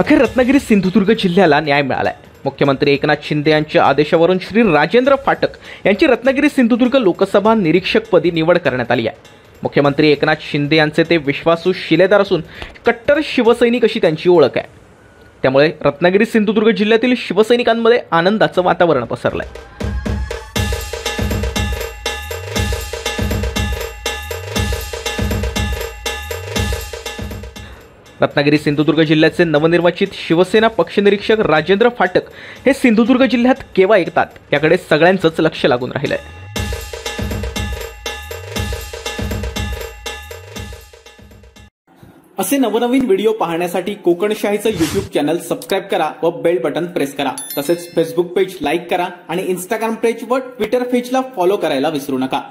अखेर रत्नागिरी सिंधुदुर्ग जिल्ह्याला न्याय मिळालाय। मुख्यमंत्री एकनाथ शिंदे यांच्या आदेशावरून श्री राजेंद्र फाटक यांची रत्नागिरी सिंधुदुर्ग लोकसभा निरीक्षकपदी निवड करण्यात आली आहे। मुख्यमंत्री एकनाथ शिंदे यांचे ते विश्वासू शिलेदार असून कट्टर शिवसैनिक अशी त्यांची ओळख आहे। त्यामुळे रत्नागिरी सिंधुदुर्ग जिल्ह्यातील शिवसैनिकांमध्ये आनंदाचं वातावरण पसरलंय। रत्नागिरी सिंधुदुर्ग जिल्ह्याचे नवनिर्वाचित शिवसेना पक्षनिरीक्षक राजेंद्र फाटक हे सिंधुदुर्ग जिल्ह्यात केव्हा येतात याकडे सगळ्यांचंच लक्ष लागून राहिलंय। असे नवनवीन व्हिडिओ पाहण्यासाठी कोकणशाहीचं YouTube चॅनल सबस्क्राइब करा व बेल बटन प्रेस करा। तसेच फेसबुक पेज लाईक करा आणि इंस्टाग्राम पेज व ट्विटर पेजला फॉलो करायला विसरू नका।